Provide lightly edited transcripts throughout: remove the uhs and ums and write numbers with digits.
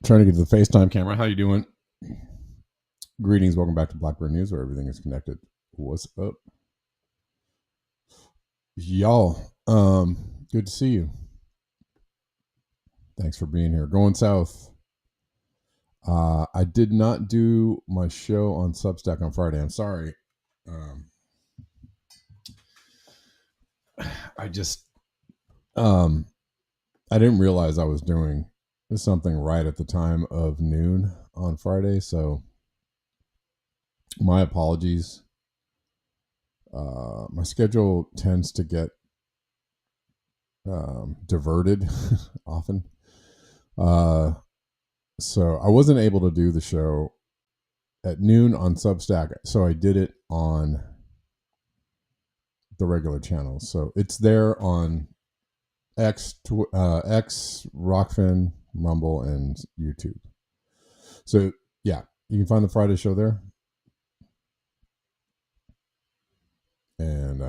Trying to get to the FaceTime camera. How you doing? Greetings. Welcome back to Blackbird News, where everything is connected. What's up, y'all? Good to see you. Thanks for being here. Going south. I did not do my show on Substack on Friday. I'm sorry. I didn't realize I was doing something right at the time of noon on Friday, so my apologies. My schedule tends to get diverted often, so I wasn't able to do the show at noon on Substack, so I did it on the regular channels. So it's there on X, Rockfin, Rumble, and YouTube. So yeah, you can find the Friday show there. And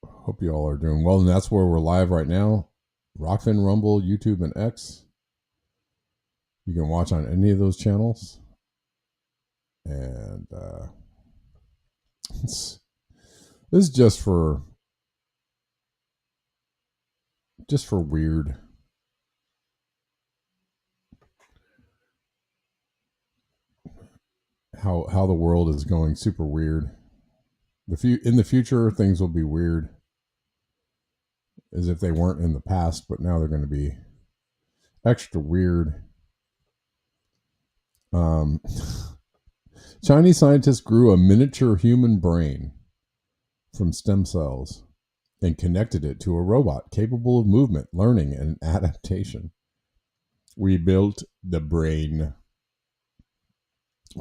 hope you all are doing well. And that's where we're live right now. Rockfin, Rumble, YouTube, and X. You can watch on any of those channels. And this is just for weird. How the world is going super weird. In the future, things will be weird, as if they weren't in the past, but now they're going to be extra weird. Chinese scientists grew a miniature human brain from stem cells and connected it to a robot capable of movement, learning, and adaptation. We built the brain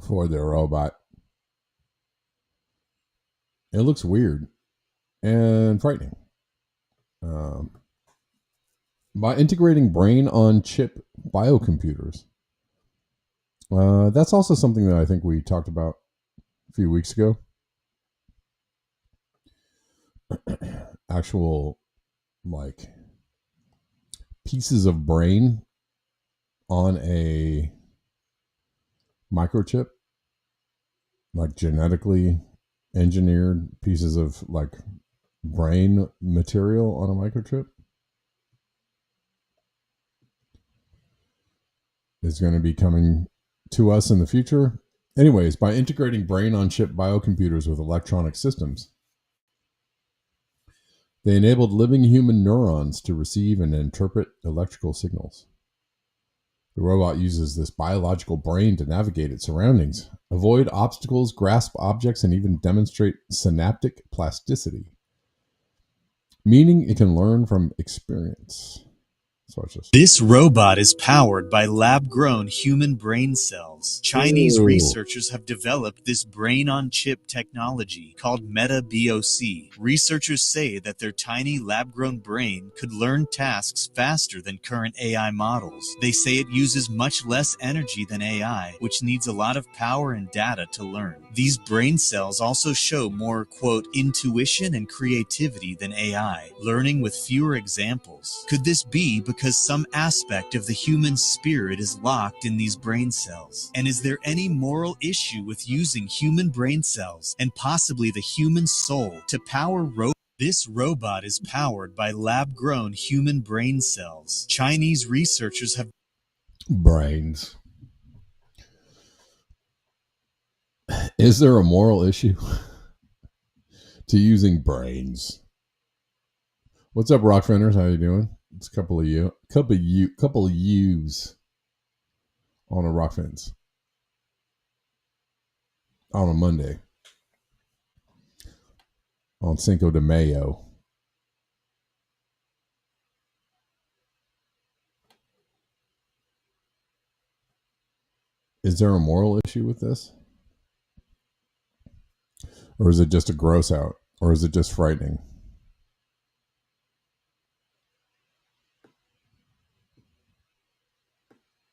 for the robot. It looks weird and frightening. By integrating brain-on-chip biocomputers. That's also something that I think we talked about a few weeks ago. Actual, like, pieces of brain on a microchip, like genetically engineered pieces of like brain material on a microchip is going to be coming to us in the future. Anyways, by integrating brain-on-chip biocomputers with electronic systems, they enabled living human neurons to receive and interpret electrical signals. The robot uses this biological brain to navigate its surroundings, avoid obstacles, grasp objects, and even demonstrate synaptic plasticity, meaning it can learn from experience. This robot is powered by lab-grown human brain cells. Chinese researchers have developed this brain-on-chip technology called MetaBOC. Researchers say that their tiny lab-grown brain could learn tasks faster than current AI models. They say it uses much less energy than AI, which needs a lot of power and data to learn. These brain cells also show more, quote, intuition and creativity than AI, learning with fewer examples. Could this be because some aspect of the human spirit is locked in these brain cells? And is there any moral issue with using human brain cells and possibly the human soul to power robots? This robot is powered by lab-grown human brain cells. Chinese researchers have Brains. Is there a moral issue to using brains? What's up, Rock Fenders? How you doing? It's a couple of yous on a Rock Fence on a Monday on Cinco de Mayo. Is there a moral issue with this? Or is it just a gross out? Or is it just frightening?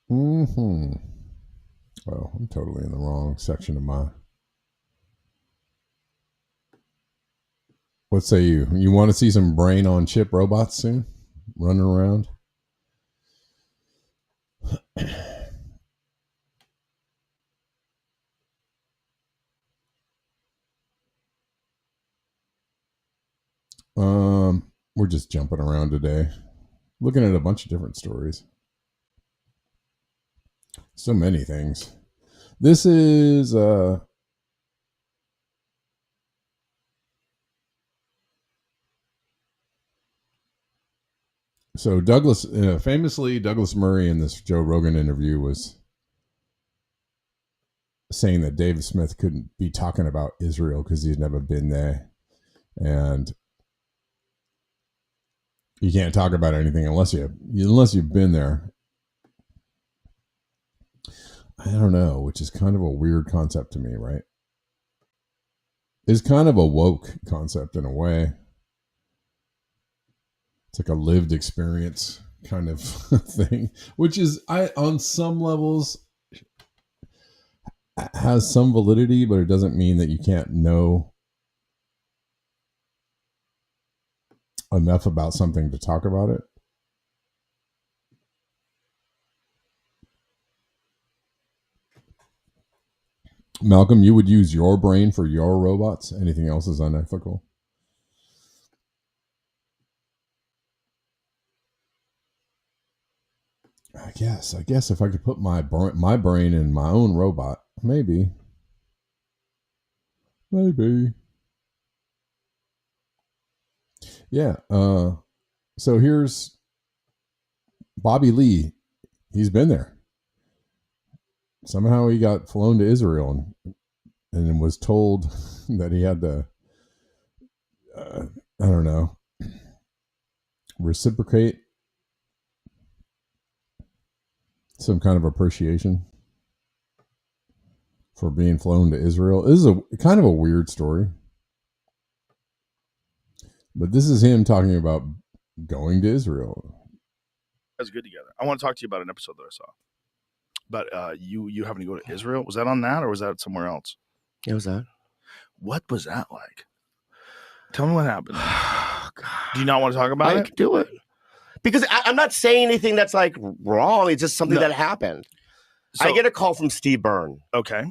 Oh, I'm totally in the wrong section of my... What say you? You want to see some brain on chip robots soon? Running around? We're just jumping around today, looking at a bunch of different stories. So many things. This is so Douglas, famously, Douglas Murray in this Joe Rogan interview was saying that David Smith couldn't be talking about Israel because he's never been there, and you can't talk about anything unless you've been there. I don't know, which is kind of a weird concept to me, right? It's kind of a woke concept in a way. It's like a lived experience kind of thing, which is, on some levels has some validity, but it doesn't mean that you can't know enough about something to talk about it. Malcolm, you would use your brain for your robots. Anything else is unethical. I guess if I could put my brain in my own robot, maybe. Yeah. So here's Bobby Lee. He's been there. Somehow he got flown to Israel and was told that he had to, I don't know, reciprocate some kind of appreciation for being flown to Israel. This is a kind of a weird story. But this is him talking about going to Israel. That's good together. I want to talk to you about an episode that I saw. But you having to go to Israel, was that on that or was that somewhere else? It was that. What was that like? Tell me what happened. Oh, God. Do you not want to talk about I it? can do it. Because I'm not saying anything that's like wrong. It's just something that happened. So, I get a call from Steve Byrne. Okay.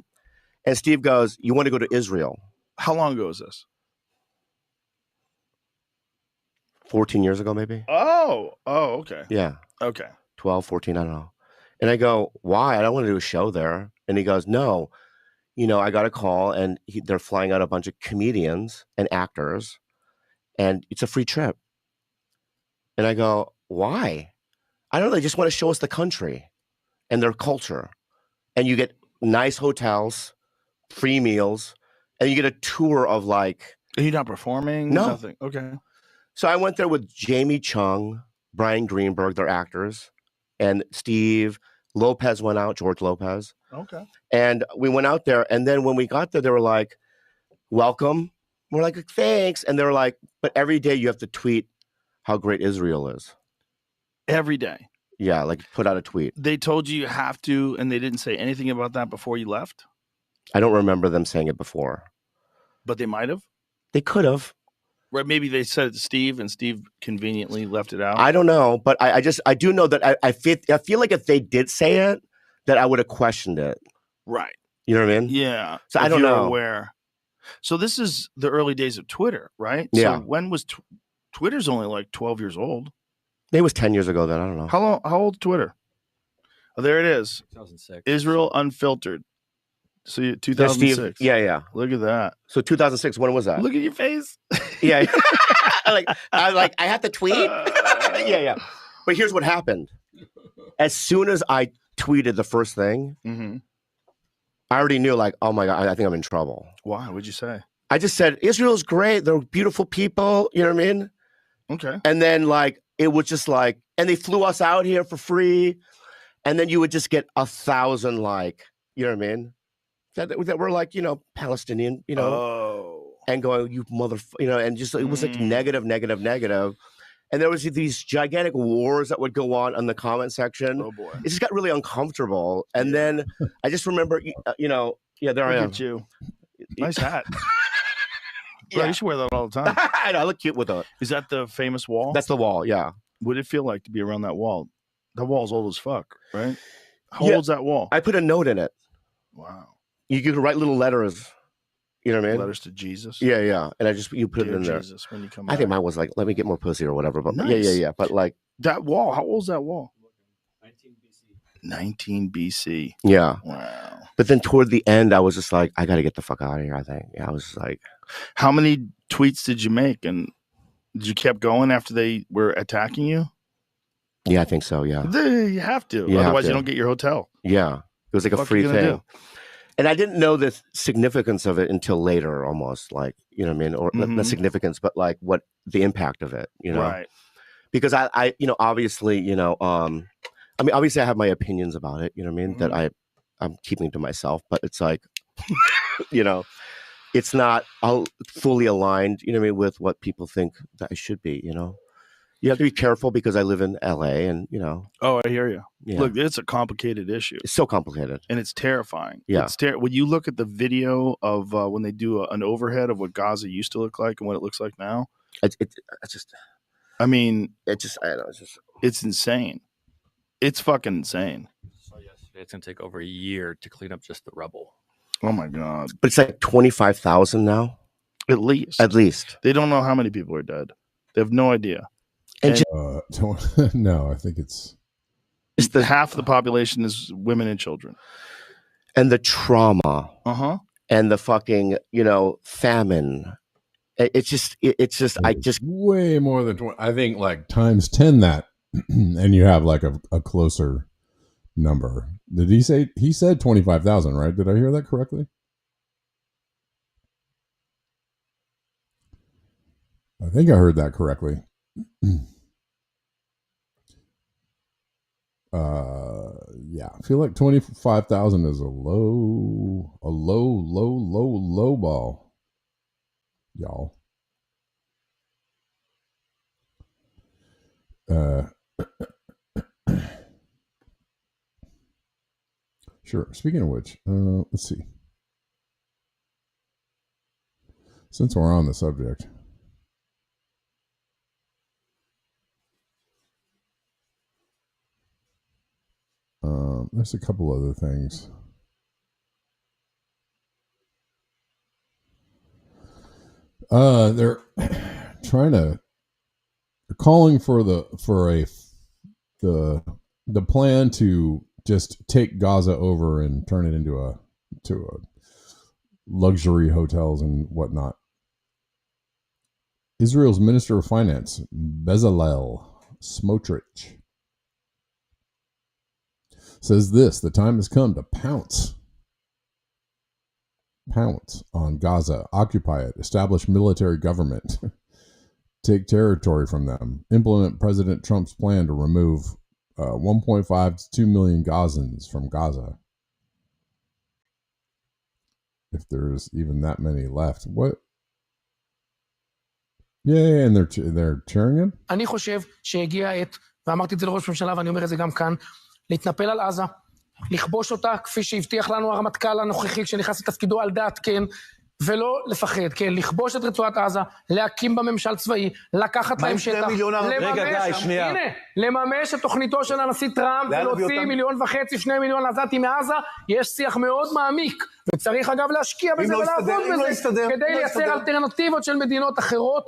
And Steve goes, "You want to go to Israel?" How long ago was this? 14 years ago, maybe. Oh, okay. Yeah. Okay. 12, 14, I don't know. And I go, "Why? I don't want to do a show there." And he goes, "No, I got a call and they're flying out a bunch of comedians and actors and it's a free trip." And I go, "Why?" "I don't know. They just want to show us the country and their culture. And you get nice hotels, free meals, and you get a tour of like..." Are you not performing? No. Nothing. Okay. So I went there with Jamie Chung, Brian Greenberg, they're actors, and Steve Lopez went out, George Lopez. Okay. And we went out there. And then when we got there, they were like, "Welcome." We're like, "Thanks." And they're like, "But every day you have to tweet how great Israel is." Every day? Yeah, like put out a tweet. They told you have to, and they didn't say anything about that before you left? I don't remember them saying it before. But they might have? They could have. Right, maybe they said it to Steve, and Steve conveniently left it out. I don't know, but I do know that I feel like if they did say it, that I would have questioned it. Right. You know what I mean? Yeah. So if I don't you're know. Aware. So this is the early days of Twitter, right? Yeah. So when was Twitter's only like 12 years old? It was 10 years ago then. I don't know. How old is Twitter? Oh, there it is. 2006. Israel Unfiltered. So 2006. Yeah. Look at that. So 2006, when was that? Look at your face. Yeah. I have to tweet? Yeah. But here's what happened. As soon as I tweeted the first thing, I already knew, like, oh my God, I think I'm in trouble. Why? What'd you say? I just said, Israel's great. They're beautiful people. You know what I mean? Okay. And then, like, it was just like, and they flew us out here for free. And then you would just get 1,000, like, you know what I mean? That were like, you know, Palestinian, you know, and going, you you know, and just, it was like negative. And there was these gigantic wars that would go on in the comment section. Oh boy. It just got really uncomfortable. And then I just remember, you know, there I am. Look at you. Nice hat. Bro, you should wear that all the time. I know, I look cute with it. Is that the famous wall? That's the wall, yeah. What did it feel like to be around that wall? That wall's old as fuck, right? How old's that wall? I put a note in it. Wow. You could write little letters. You know what I mean? Letters to Jesus. Yeah. And you put Dear it in there. Jesus, when you come I think mine was like, let me get more pussy or whatever. But nice. Yeah. But like that wall, how old's that wall? 19 BC. 19 BC. Yeah. Wow. But then toward the end, I was just like, I got to get the fuck out of here, I think. Yeah, I was just like. How many tweets did you make? And did you keep going after they were attacking you? Yeah, I think so, yeah. You have to. Otherwise, you don't get your hotel. Yeah. It was like a free thing. And I didn't know the significance of it until later, almost, like, you know what I mean? Or not significance, but like what the impact of it, you know? Right. Because I you know, obviously, you know, I mean, obviously I have my opinions about it, you know what I mean? That I'm keeping to myself, but it's like, you know, it's not fully aligned, you know what I mean, with what people think that I should be, you know? You have to be careful because I live in LA and, you know. Oh, I hear you. Yeah. Look, it's a complicated issue. It's so complicated. And it's terrifying. Yeah. When you look at the video of when they do an overhead of what Gaza used to look like and what it looks like now. It's just. I mean. I don't know. It's insane. It's fucking insane. So yesterday, it's going to take over a year to clean up just the rubble. Oh, my God. But it's like 25,000 now? At least. They don't know how many people are dead. They have no idea. No, I think it's half the population is women and children. And the trauma. And the fucking, you know, famine. It's just way more than 20. I think like times 10 that, and you have like a closer number. Did he say, he said 25,000, right? Did I hear that correctly? I think I heard that correctly. Yeah, I feel like 25,000 is a low ball, y'all. Sure. Speaking of which, let's see. Since we're on the subject. There's a couple other things. They're calling for the plan to just take Gaza over and turn it into a luxury hotels and whatnot. Israel's Minister of Finance, Bezalel Smotrich, says this: the time has come to pounce on Gaza, occupy it, establish military government, take territory from them, implement President Trump's plan to remove 1.5 to 2 million Gazans from Gaza. If there's even that many left. What? Yeah, and they're cheering him? אני חושב שהגיע העת, ואמרתי את זה לראש ממשלה ואני אומר את זה גם כאן, להתנפל על עזה, לכבוש אותה כפי שהבטיח לנו הרמטכ"ל הנוכחי כשנכנס לתפקידו על דעת כן, ולא לפחד, כן, לכבוש את רצועת עזה, להקים בממשל צבאי, לקחת להם שטח, לממש את תוכניתו של הנשיא טראמפ, ולהוציא 1.5 מיליון, 2 מיליון עזתים מעזה. יש שיח מאוד מעמיק, וצריך אגב להשקיע בזה ולעבוד בזה, כדי לייצר אלטרנטיבות של מדינות אחרות.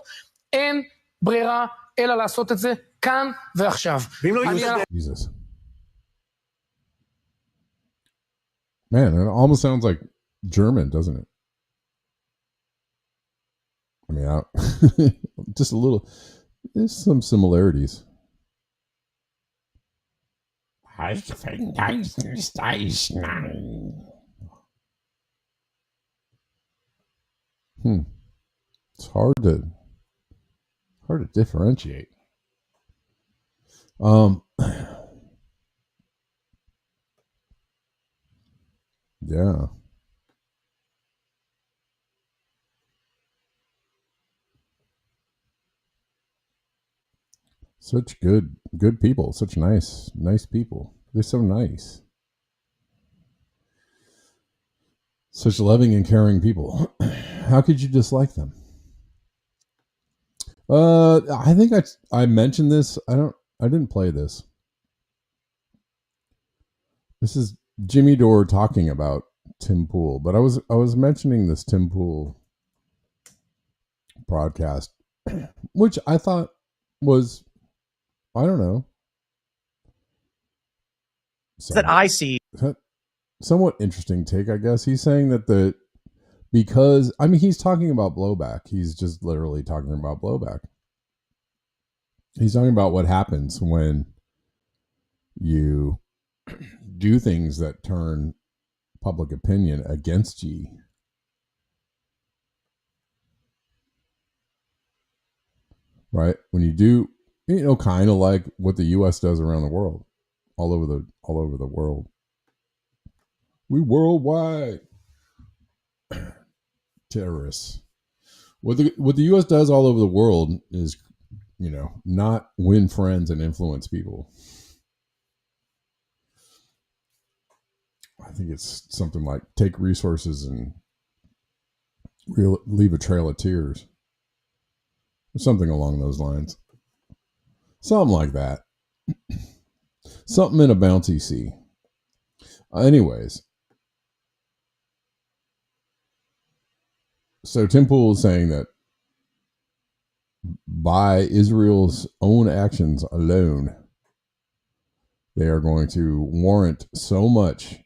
אין ברירה אלא לעשות את זה כאן ועכשיו. Jesus. Man, it almost sounds like German, doesn't it? I mean, just a little. There's some similarities. It's hard to differentiate. Yeah. Such good people, such nice people. They're so nice. Such loving and caring people. How could you dislike them? I think I mentioned this. I didn't play this. This is Jimmy Dore talking about Tim Pool, but I was mentioning this Tim Pool broadcast, which I thought was, I don't know, that I see somewhat interesting take, I guess. He's saying that because he's talking about blowback. He's just literally talking about blowback. He's talking about what happens when you do things that turn public opinion against you. Right? When you do, kind of like what the US does around the world, all over the world. We worldwide terrorists. What the US does all over the world is, not win friends and influence people. I think it's something like take resources and leave a trail of tears. Or something along those lines. Something like that. Something in a bouncy sea. Anyways. So Tim Pool is saying that by Israel's own actions alone, they are going to warrant so much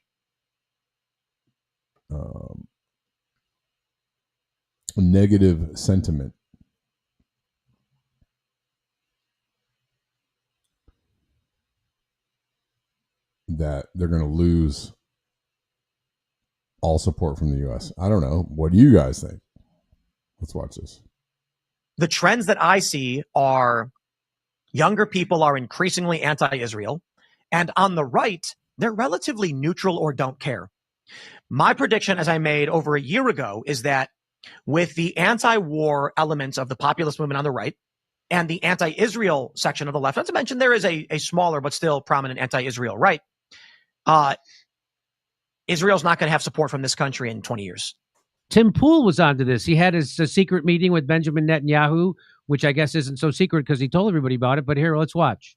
negative sentiment that they're going to lose all support from the U.S. I don't know. What do you guys think? Let's watch this. The trends that I see are younger people are increasingly anti-Israel, and on the right, they're relatively neutral or don't care. My prediction, as I made over a year ago, is that with the anti-war elements of the populist movement on the right and the anti-Israel section of the left, not to mention there is a smaller but still prominent anti-Israel right, Israel's not going to have support from this country in 20 years. Tim Pool was onto this. He had his secret meeting with Benjamin Netanyahu, which I guess isn't so secret because he told everybody about it. But here, let's watch.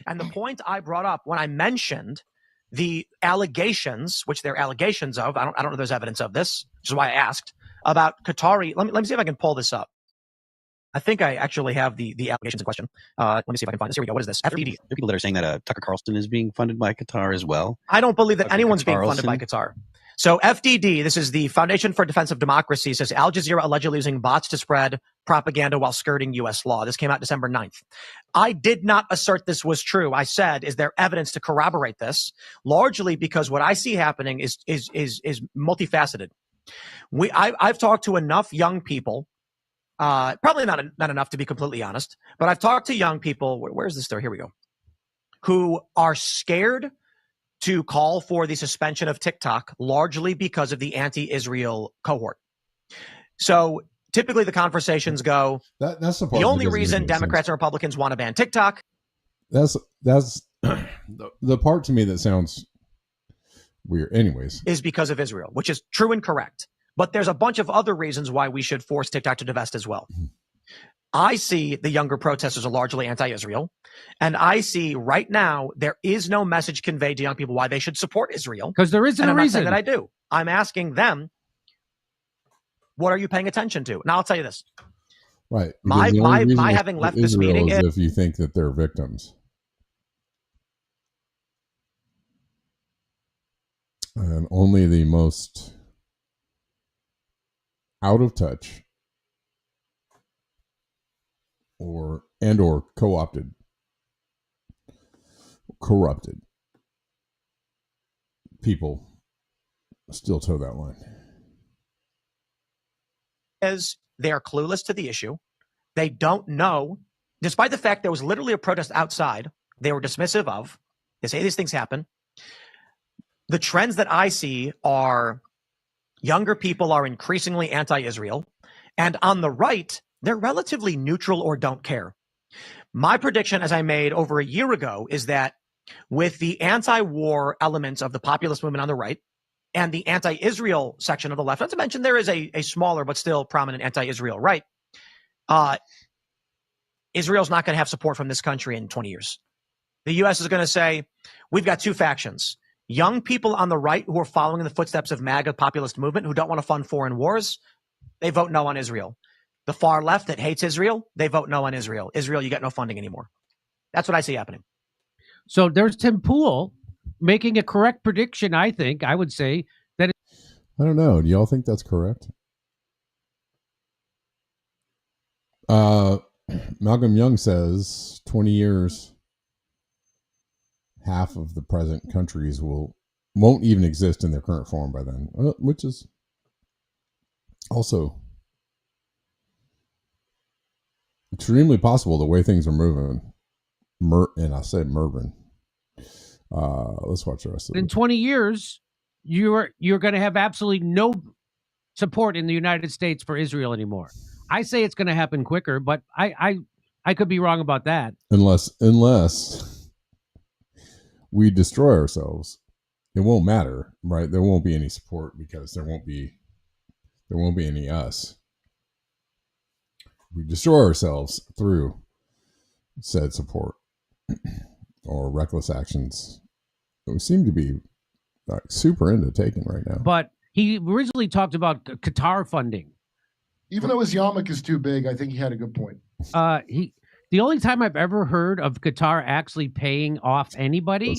And the point I brought up when I mentioned the allegations, which they're allegations of, I don't know if there's evidence of this, which is why I asked, about Qatari. Let me see if I can pull this up. I think I actually have the allegations in question. Let me see if I can find this. Here we go. What is this? FDD. There are people that are saying that Tucker Carlson is being funded by Qatar as well. I don't believe that Tucker anyone's being Carlson. funded by Qatar. So FDD, this is the Foundation for Defense of Democracy, says Al Jazeera allegedly using bots to spread propaganda while skirting U.S. law. This came out December 9th. I did not assert this was true. I said, is there evidence to corroborate this? Largely because what I see happening is multifaceted. I've talked to enough young people, probably not enough to be completely honest, but I've talked to young people. Where's this story? Here we go. Who are scared to call for the suspension of TikTok, largely because of the anti-Israel cohort. So typically the conversations go, that's the part the only reason Democrats and Republicans want to ban TikTok. That's the part to me that sounds weird. Anyways, is because of Israel, which is true and correct. But there's a bunch of other reasons why we should force TikTok to divest as well. I see the younger protesters are largely anti-Israel. And I see right now there is no message conveyed to young people why they should support Israel. Because there isn't And a I'm not saying reason. that I do. I'm asking them, what are you paying attention to? Now I'll tell you this. Right. My Because the only reason my to having support left this Israel meeting is is if you think that they're victims. And only the most out of touch or co-opted, corrupted people still toe that line. they are clueless to the issue. They don't know, despite the fact there was literally a protest outside, they were dismissive of. They say these things happen. The trends that I see are younger people are increasingly anti-Israel. And on the right, they're relatively neutral or don't care. My prediction, as I made over a year ago, is that with the anti-war elements of the populist movement on the right and the anti-Israel section of the left, not to mention there is a smaller but still prominent anti-Israel right, Israel's not going to have support from this country in 20 years. The U.S. is going to say, we've got two factions. Young people on the right who are following in the footsteps of MAGA populist movement who don't want to fund foreign wars, they vote no on Israel. The far left that hates Israel, they vote no on Israel. Israel, you got no funding anymore. That's what I see happening. So there's Tim Pool making a correct prediction, I think. I would say that. I don't know. Do y'all think that's correct? Malcolm Young says 20 years, half of the present countries won't even exist in their current form by then, which is also extremely possible the way things are moving. And I said Mervin. Let's watch the rest of it. In 20 years, you're going to have absolutely no support in the United States for Israel anymore. I say it's going to happen quicker, but I could be wrong about that. Unless we destroy ourselves, it won't matter, right? There won't be any support because there won't be any us. We destroy ourselves through said support or reckless actions. We seem to be like super into taking right now. But he originally talked about Qatar funding. Even though his yarmulke is too big, I think he had a good point. The only time I've ever heard of Qatar actually paying off anybody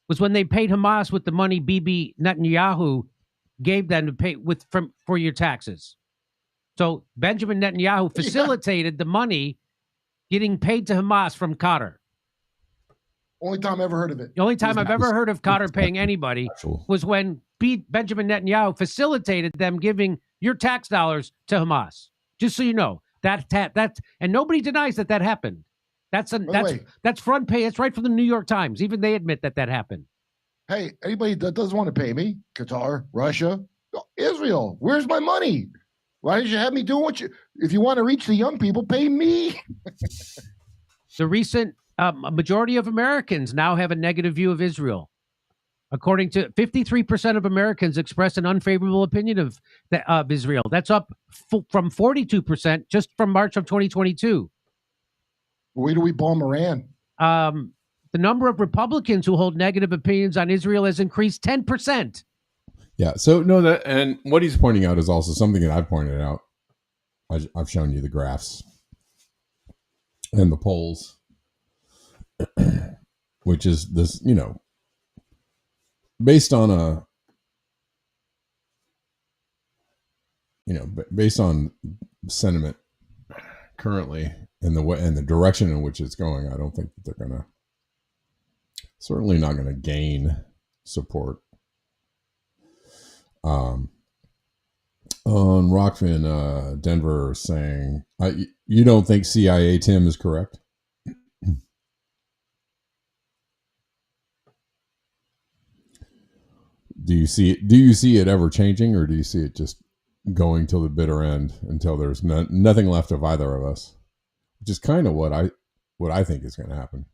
was when they paid Hamas with the money Bibi Netanyahu gave them to pay for your taxes. So Benjamin Netanyahu facilitated the money getting paid to Hamas from Qatar. Only time I ever heard of it. The only time I've ever heard of Qatar paying anybody was when Benjamin Netanyahu facilitated them giving your tax dollars to Hamas. Just so you know, that and nobody denies that happened. That's front page. It's right from the New York Times. Even they admit that happened. Hey, anybody that doesn't want to pay me, Qatar, Russia, Israel, where's my money? Why did you have me do what you? If you want to reach the young people, pay me. The recent a majority of Americans now have a negative view of Israel. According to 53% of Americans expressed an unfavorable opinion of Israel. That's up from 42% just from March of 2022. Where do we bomb Iran? The number of Republicans who hold negative opinions on Israel has increased 10%. Yeah. So no, and what he's pointing out is also something that I've pointed out. I've shown you the graphs and the polls. Which is this, based on based on sentiment currently and the direction in which it's going, I don't think that they're certainly not gonna gain support. On Rockfin, Denver saying, you don't think CIA Tim is correct? Do you see it ever changing, or do you see it just going till the bitter end until there's nothing left of either of us? Which is kind of what I think is going to happen.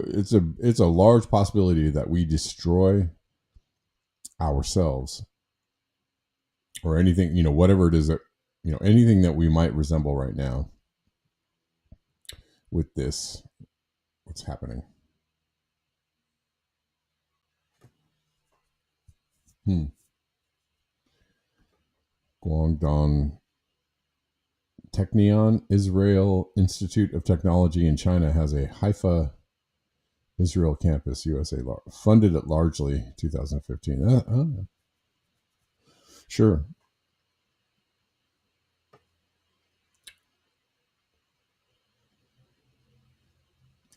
it's a large possibility that we destroy ourselves or anything, whatever it is that, anything that we might resemble right now with this, what's happening. Guangdong Technion Israel Institute of Technology in China has a Haifa, Israel campus, USA, funded it largely 2015. Sure.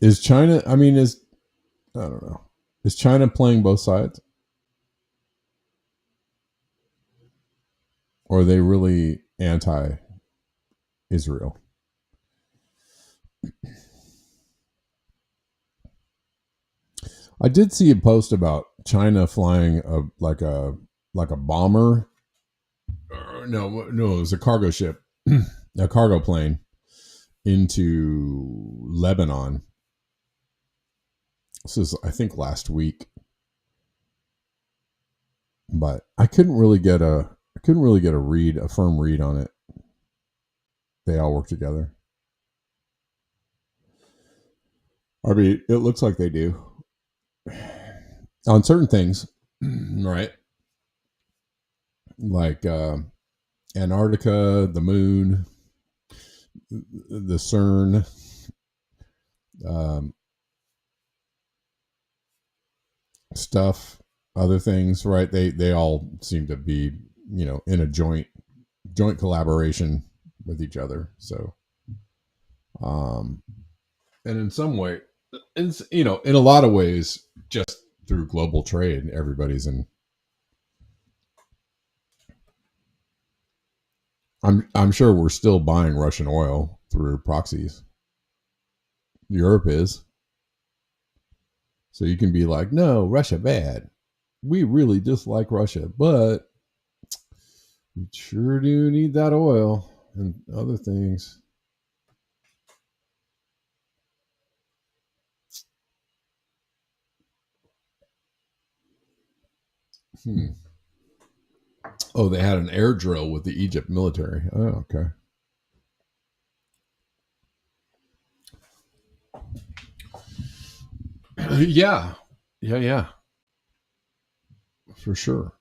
Is China, I don't know. Is China playing both sides? Or are they really anti-Israel? I did see a post about China flying a bomber. No, it was a cargo ship, a cargo plane into Lebanon. This is, I think, last week. But I couldn't really get a firm read on it. They all work together. I mean, it looks like they do. On certain things, right? Like Antarctica, the moon, the CERN, stuff, other things, right? They all seem to be, in a joint collaboration with each other. So, and in some way, it's, in a lot of ways, just through global trade, everybody's in. I'm sure we're still buying Russian oil through proxies. Europe is. So you can be like, no, Russia bad. We really dislike Russia, but we sure do need that oil and other things. Oh, they had an air drill with the Egypt military. Oh, okay. Yeah. For sure.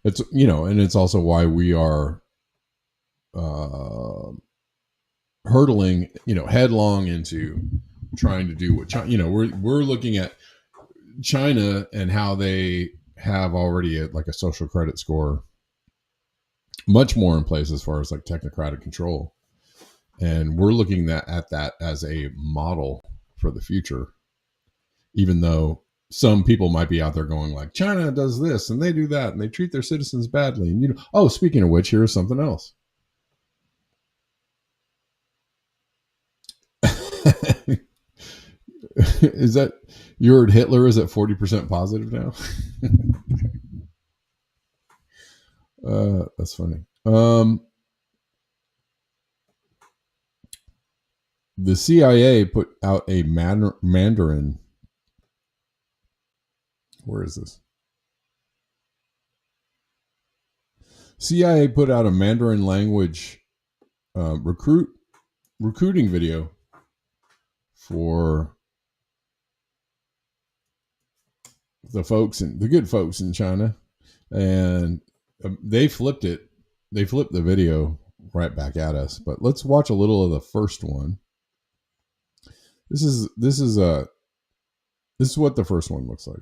It's, and it's also why we are hurtling, headlong into trying to do what China, we're looking at China and how they have already a social credit score, much more in place as far as like technocratic control. And we're looking at that as a model for the future, even though some people might be out there going like, China does this and they do that and they treat their citizens badly. And speaking of which, here's something else. Is that you heard Hitler is at 40% positive now? That's funny. The CIA put out a Mandarin. Where is this? CIA put out a Mandarin language recruiting video for the good folks in China, and they flipped it. They flipped the video right back at us. But let's watch a little of the first one. This is what the first one looks like.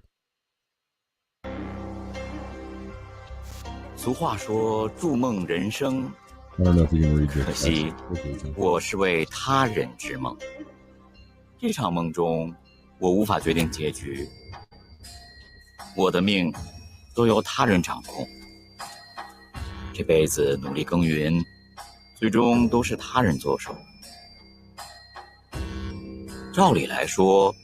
俗话说筑梦人生， I don't know if you can read this. 可惜我是为他人之梦。这场梦中，我无法决定结局，我的命都由他人掌控。这辈子努力耕耘，最终都是他人作手。照理来说，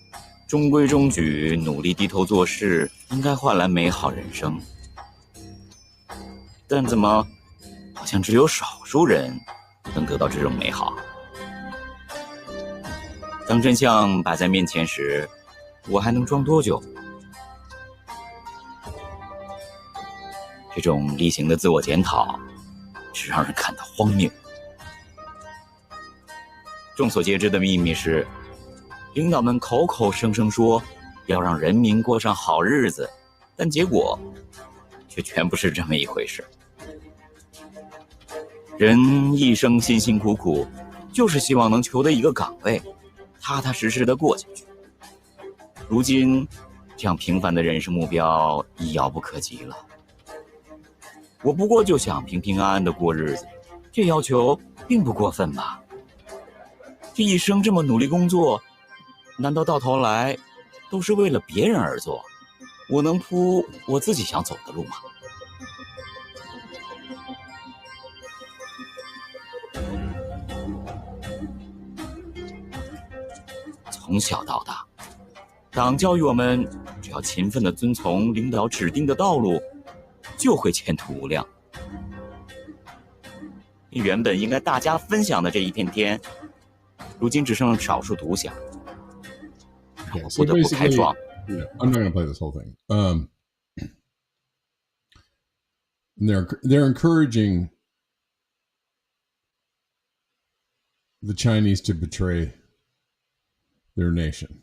中规中矩，努力低头做事，应该换来美好人生。但怎么，好像只有少数人能得到这种美好？当真相摆在面前时，我还能装多久？这种例行的自我检讨，只让人感到荒谬。众所皆知的秘密是，领导们口口声声说要让人民过上好日子，但结果却全不是这么一回事。人一生辛辛苦苦，就是希望能求得一个岗位，踏踏实实的过下去。如今，这样平凡的人生目标已遥不可及了。我不过就想平平安安的过日子，这要求并不过分吧？这一生这么努力工作，难道到头来都是为了别人而做？我能铺我自己想走的路吗？从小到大，党教育我们，只要勤奋地遵从领导指定的道路，就会前途无量。原本应该大家分享的这一片天，如今只剩少数独享。让我不得不开创。I'm not going to play this whole thing. They're encouraging the Chinese to betray their nation.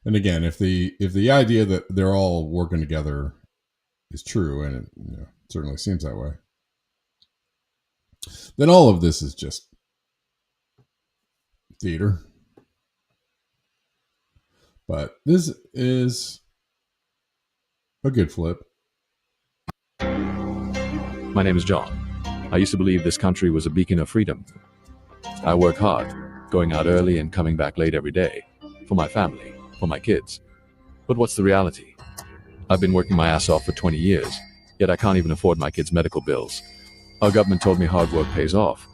And again, if the idea that they're all working together is true, and it certainly seems that way, then all of this is just theater. But this is a good flip. My name is John. I used to believe this country was a beacon of freedom. I work hard, going out early and coming back late every day, for my family, for my kids. But what's the reality? I've been working my ass off for 20 years, yet I can't even afford my kids' medical bills. Our government told me hard work pays off,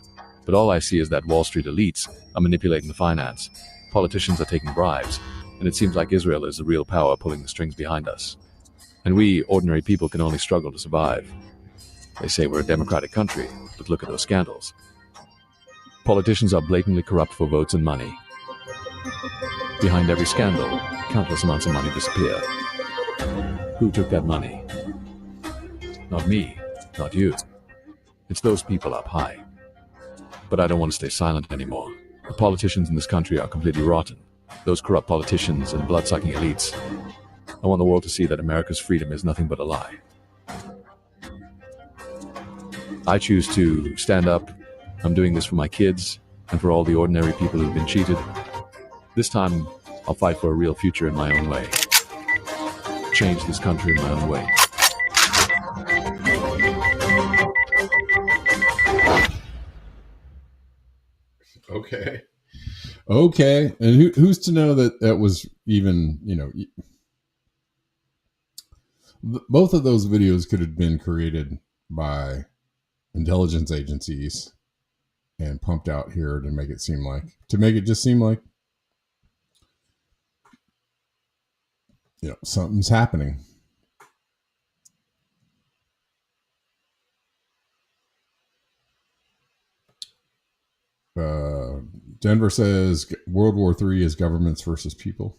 but all I see is that Wall Street elites are manipulating the finance, politicians are taking bribes, and it seems like Israel is the real power pulling the strings behind us. And we, ordinary people, can only struggle to survive. They say we're a democratic country, but look at those scandals. Politicians are blatantly corrupt for votes and money. Behind every scandal, countless amounts of money disappear. Who took that money? Not me, not you. It's those people up high. But I don't want to stay silent anymore. The politicians in this country are completely rotten. Those corrupt politicians and blood-sucking elites. I want the world to see that America's freedom is nothing but a lie. I choose to stand up. I'm doing this for my kids and for all the ordinary people who've been cheated. This time, I'll fight for a real future in my own way. Change this country in my own way. Okay. And who's to know that that was even, both of those videos could have been created by intelligence agencies and pumped out here to make it just seem like, something's happening. Denver says World War III is governments versus people.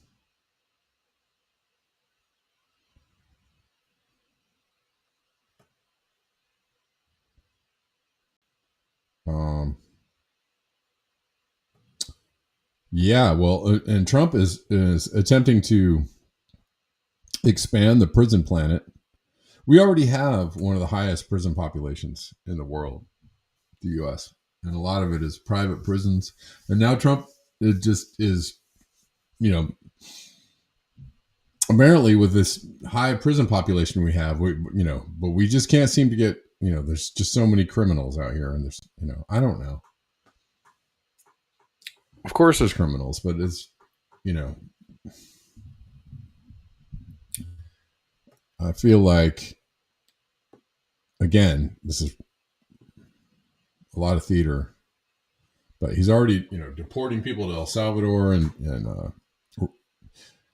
Yeah, well, and Trump is attempting to expand the prison planet. We already have one of the highest prison populations in the world, the U.S., and a lot of it is private prisons. And now Trump just is, apparently with this high prison population we have, but we just can't seem to get, there's just so many criminals out here, and there's, I don't know. Of course there's criminals, but it's, I feel like, again, this is a lot of theater, but he's already, deporting people to El Salvador and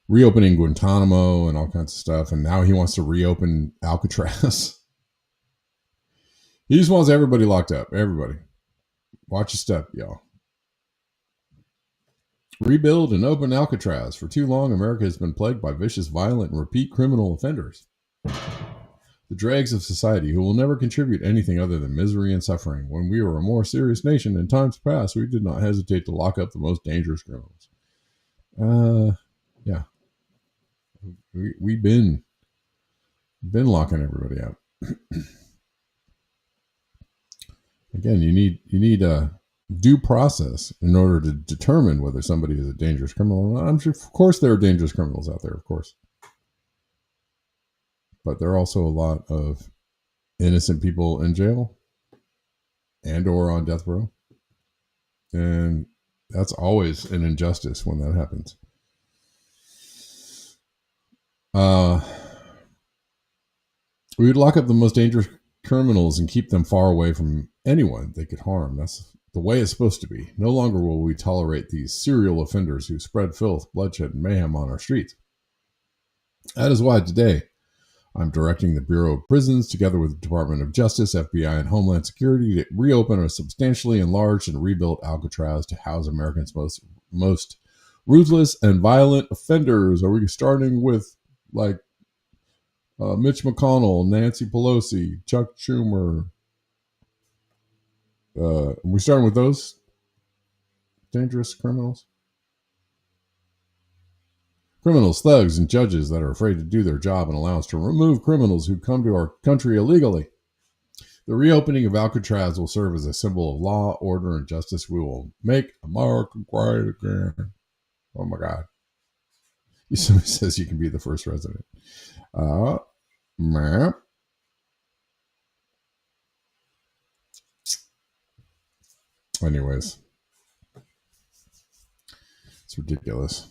reopening Guantanamo and all kinds of stuff. And now he wants to reopen Alcatraz. He just wants everybody locked up. Everybody. Watch your step, y'all. Rebuild and open Alcatraz. For too long, America has been plagued by vicious, violent, and repeat criminal offenders. The dregs of society who will never contribute anything other than misery and suffering. When we were a more serious nation in times past, we did not hesitate to lock up the most dangerous criminals. Yeah. We've been locking everybody up. Again, you need a due process in order to determine whether somebody is a dangerous criminal. I'm sure, of course, there are dangerous criminals out there, of course. But there are also a lot of innocent people in jail and or on death row. And that's always an injustice when that happens. We would lock up the most dangerous criminals and keep them far away from anyone they could harm. That's the way it's supposed to be. No longer will we tolerate these serial offenders who spread filth, bloodshed, and mayhem on our streets. That is why today I'm directing the Bureau of Prisons, together with the Department of Justice, FBI, and Homeland Security, to reopen a substantially enlarged and rebuilt Alcatraz to house Americans' most ruthless and violent offenders. Are we starting with like Mitch McConnell, Nancy Pelosi, Chuck Schumer? Are we starting with those dangerous criminals? Criminals, thugs, and judges that are afraid to do their job and allow us to remove criminals who come to our country illegally. The reopening of Alcatraz will serve as a symbol of law, order, and justice. We will make America great again. Oh my God. Somebody says you can be the first resident. Anyways, it's ridiculous.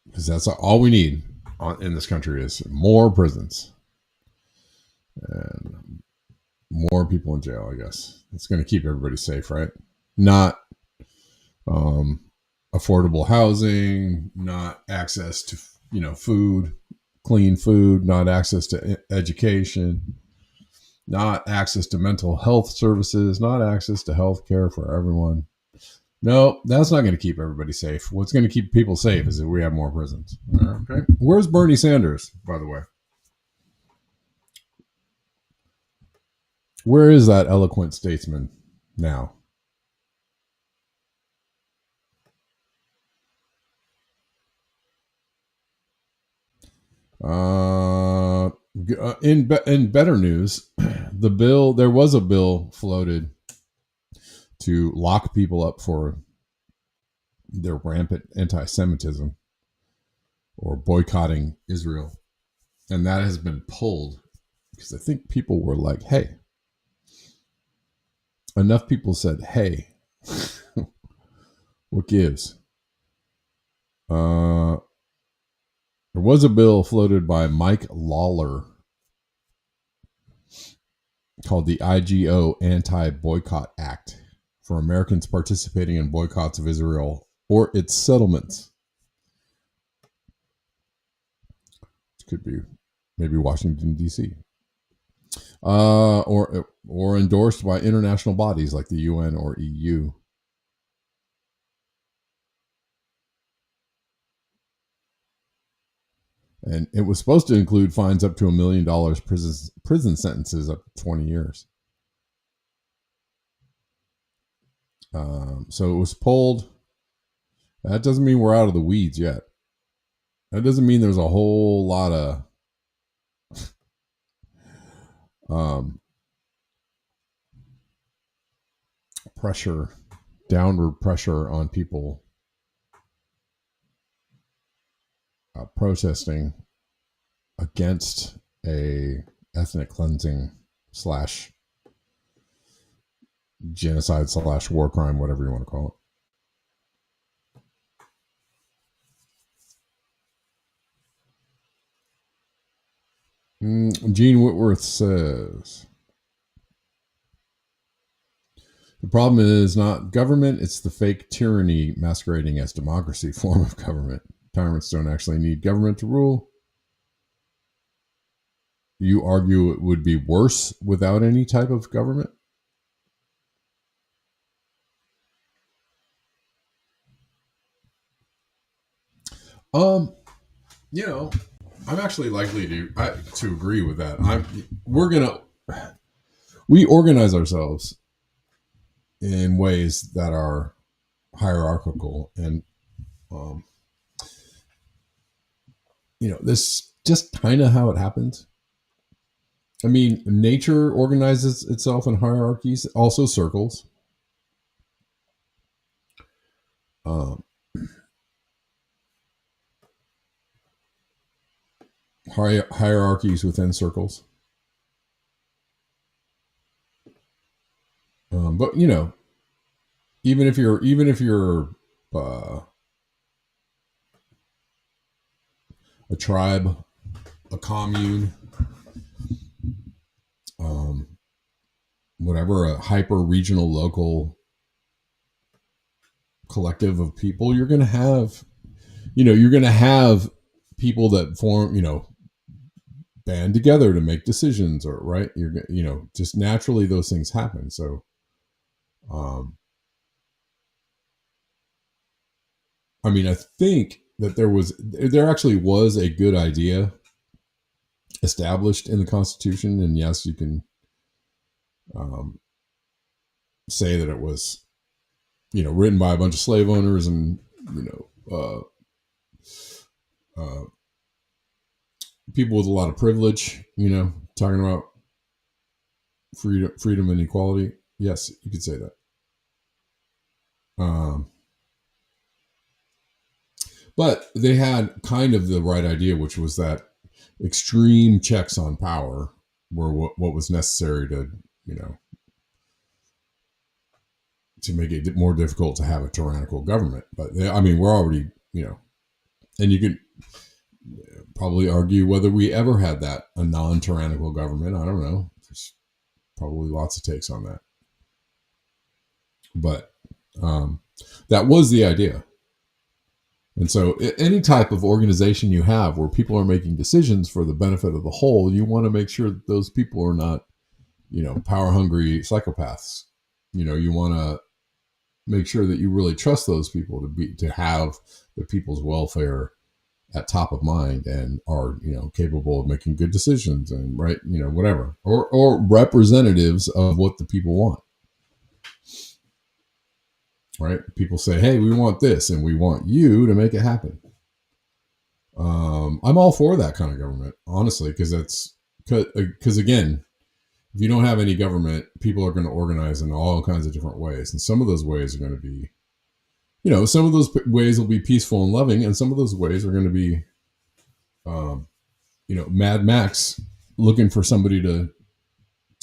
Because that's all we need in this country is more prisons and more people in jail. I guess it's going to keep everybody safe, right? Not affordable housing, not access to food, clean food, not access to education, not access to mental health services, not access to health care for everyone. No, that's not going to keep everybody safe. What's going to keep people safe is if we have more prisons. Okay. Where's Bernie Sanders, by the way? Where is that eloquent statesman now? In better news, there was a bill floated to lock people up for their rampant anti-Semitism or boycotting Israel. And that has been pulled because I think people were like, hey, enough people said, hey, what gives? There was a bill floated by Mike Lawler called the IGO Anti-Boycott Act for Americans participating in boycotts of Israel or its settlements. It could be maybe Washington, D.C. Or endorsed by international bodies like the UN or EU. And it was supposed to include fines up to $1 million, prison sentences up to 20 years. So it was pulled. That doesn't mean we're out of the weeds yet. That doesn't mean there's a whole lot of downward pressure on people protesting against a ethnic cleansing / genocide / war crime, whatever you want to call it. Gene Whitworth says, the problem is not government, it's the fake tyranny masquerading as democracy form of government. Tyrants don't actually need government to rule. you argue it would be worse without any type of government? You know, I'm actually likely to agree with that. We organize ourselves in ways that are hierarchical, and this just kind of how it happens. I mean, nature organizes itself in hierarchies, also circles. Hierarchies within circles. But even if you're a tribe, a commune, whatever, a hyper regional local collective of people, you're going to have people that form, band together to make decisions, or right. Just naturally those things happen. So, I mean, I think that there actually was a good idea established in the Constitution, and yes, you can say that it was, written by a bunch of slave owners and people with a lot of privilege, talking about freedom and equality. Yes, you could say that. But they had kind of the right idea, which was that extreme checks on power were what was necessary to, to make it more difficult to have a tyrannical government. But we're already, and you could probably argue whether we ever had a non-tyrannical government. I don't know. There's probably lots of takes on that. But that was the idea. And so any type of organization you have where people are making decisions for the benefit of the whole, you want to make sure that those people are not, power hungry psychopaths. You want to make sure that you really trust those people to have the people's welfare at top of mind, and are, capable of making good decisions, and right, whatever, or representatives of what the people want. Right? People say, hey, we want this, and we want you to make it happen. I'm all for that kind of government, honestly, because again, if you don't have any government, people are going to organize in all kinds of different ways. And some of those ways are going to be, some of those ways will be peaceful and loving, and some of those ways are going to be, Mad Max looking for somebody to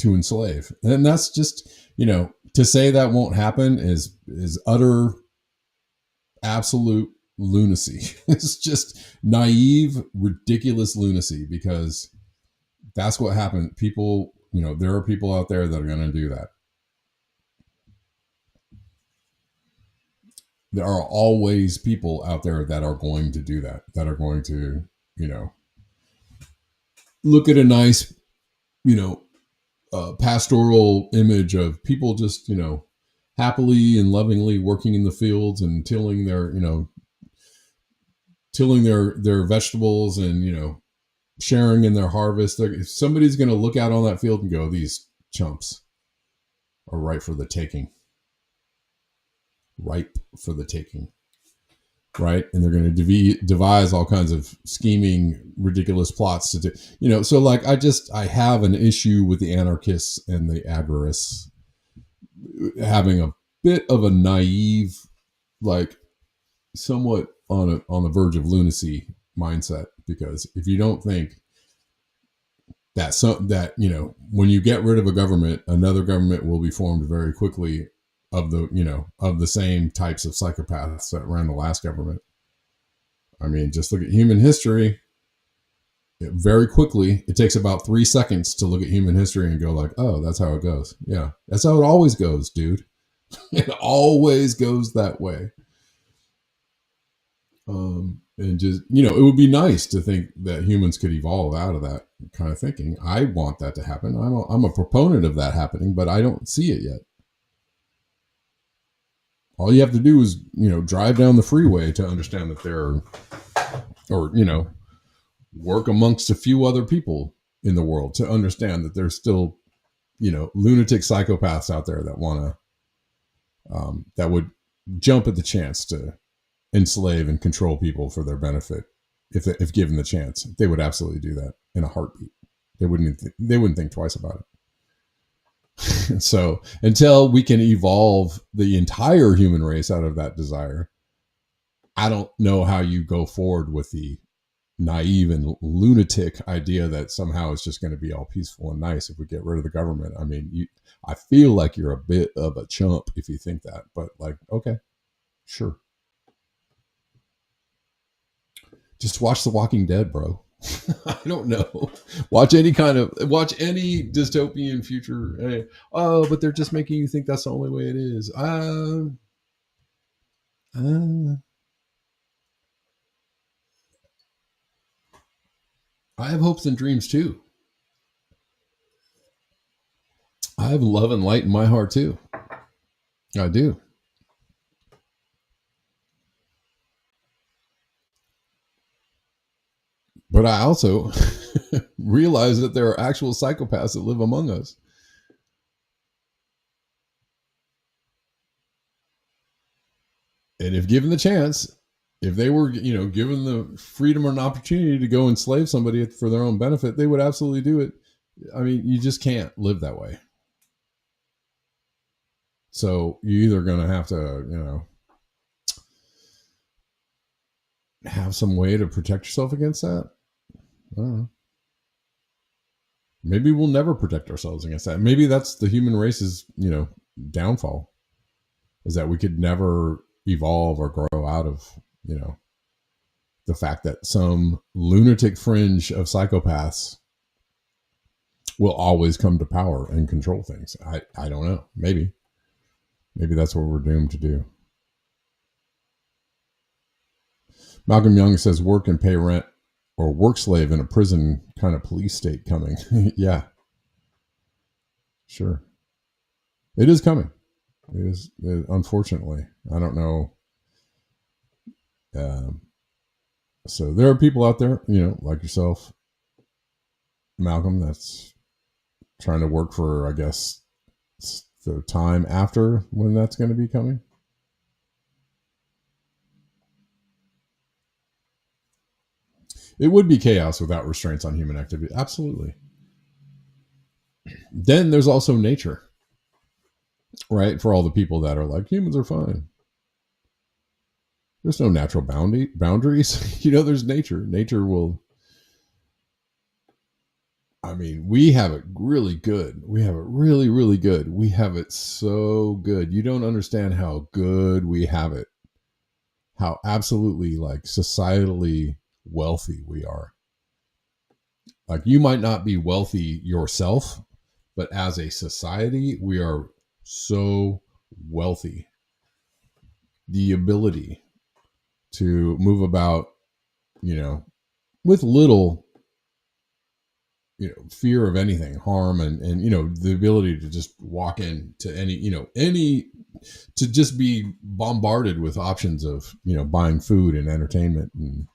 enslave. And that's just, to say that won't happen is utter, absolute lunacy. It's just naive, ridiculous lunacy, because that's what happened. People, there are people out there that are going to do that. There are always people out there that are going to do that, that are going to, look at a nice, pastoral image of people just, happily and lovingly working in the fields and tilling their vegetables, and, sharing in their harvest. Somebody's going to look out on that field and go, these chumps are ripe for the taking. Ripe for the taking. Right? And they're going to devise all kinds of scheming, ridiculous plots to do, so like, I have an issue with the anarchists and the agorists having a bit of a naive, like somewhat on the verge of lunacy mindset, because if you don't think that when you get rid of a government, another government will be formed very quickly of the same types of psychopaths that ran the last government. I mean, just look at human history. Very quickly, it takes about 3 seconds to look at human history and go like, oh, that's how it goes. Yeah, that's how it always goes, dude. It always goes that way. And just, it would be nice to think that humans could evolve out of that kind of thinking. I want that to happen. I'm a proponent of that happening, but I don't see it yet. All you have to do is, drive down the freeway to understand that work amongst a few other people in the world to understand that there's still, lunatic psychopaths out there that want to, that would jump at the chance to enslave and control people for their benefit. If given the chance, they would absolutely do that in a heartbeat. They wouldn't think twice about it. So until we can evolve the entire human race out of that desire, I don't know how you go forward with the naive and lunatic idea that somehow it's just going to be all peaceful and nice if we get rid of the government. I mean, I feel like you're a bit of a chump if you think that, but okay, sure. Just watch The Walking Dead, bro. I don't know. Watch any dystopian future. Hey, but they're just making you think that's the only way it is. I have hopes and dreams too. I have love and light in my heart too. I do. But I also realize that there are actual psychopaths that live among us. And if given the chance, if they were, given the freedom or an opportunity to go enslave somebody for their own benefit, they would absolutely do it. I mean, you just can't live that way. So you're either going to have to, have some way to protect yourself against that. I don't know. Maybe we'll never protect ourselves against that. Maybe that's the human race's, downfall, is that we could never evolve or grow out of, the fact that some lunatic fringe of psychopaths will always come to power and control things. I don't know. Maybe that's what we're doomed to do. Malcolm Young says work and pay rent or work slave in a prison kind of police state coming. Yeah. Sure. It is coming. It is, unfortunately. I don't know. So there are people out there, like yourself, Malcolm, that's trying to work for, I guess, the time after when that's going to be coming. It would be chaos without restraints on human activity. Absolutely. Then there's also nature, right? For all the people that are like, humans are fine. There's no natural boundaries. There's nature. Nature will... I mean, we have it really good. We have it really, really good. We have it so good. You don't understand how good we have it. How absolutely, societally wealthy we are. You might not be wealthy yourself, but as a society, we are so wealthy. The ability to move about, with little, fear of anything, harm, and the ability to just walk into to just be bombarded with options of, buying food and entertainment and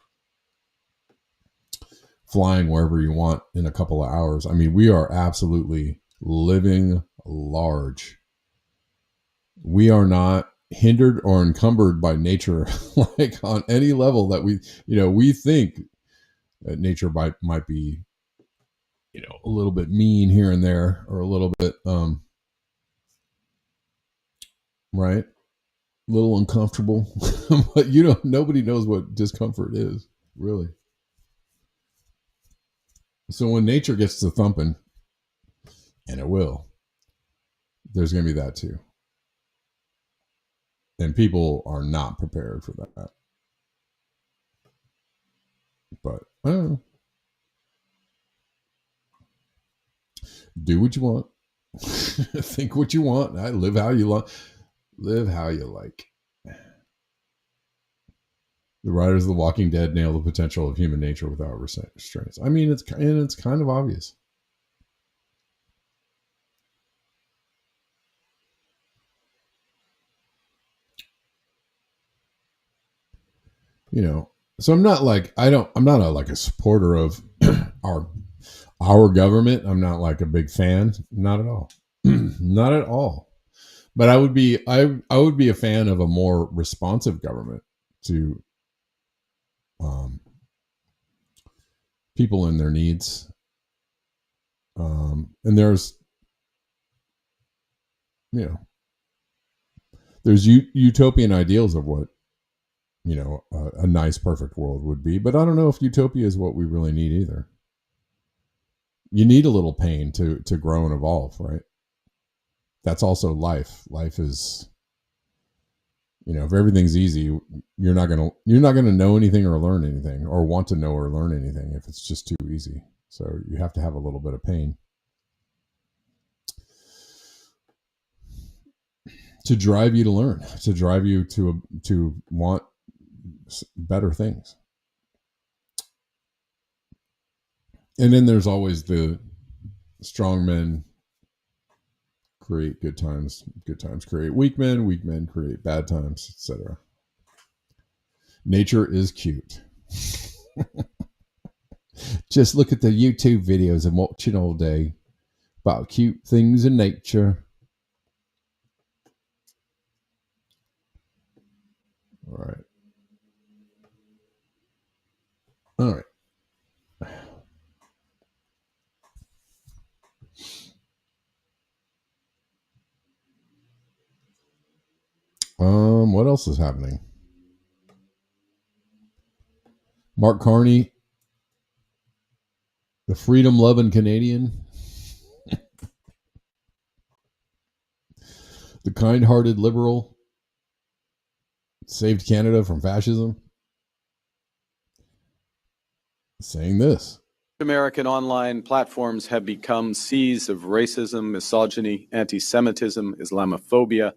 flying wherever you want in a couple of hours. I mean, we are absolutely living large. We are not hindered or encumbered by nature, on any level that we think that nature might be, a little bit mean here and there, or a little bit, right? A little uncomfortable, but nobody knows what discomfort is, really. So when nature gets to thumping, and it will, there's going to be that too. And people are not prepared for that. But I don't know. Do what you want. Think what you want. Live how you like. Live how you like. The writers of The Walking Dead nail the potential of human nature without restraints. I mean, it's kind of obvious. You know, so I'm not like I'm not a supporter of our government. I'm not like a big fan. Not at all. Not at all. But I would be a fan of a more responsive government to people and their needs. And there's utopian ideals of what a nice perfect world would be, but I don't know if utopia is what we really need either. You need a little pain to grow and evolve, right? That's also life. Life is, if everything's easy, you're not gonna know anything or learn anything or want to know or learn anything if it's just too easy. So you have to have a little bit of pain to drive you to learn, to drive you to want better things. And then there's always the strong men create good times create weak men create bad times, etc. Nature is cute. Just look at the YouTube videos I'm watching all day about cute things in nature. All right. What else is happening? Mark Carney, the freedom-loving Canadian, the kind-hearted liberal, saved Canada from fascism, saying this. American online platforms have become seas of racism, misogyny, anti-Semitism, Islamophobia,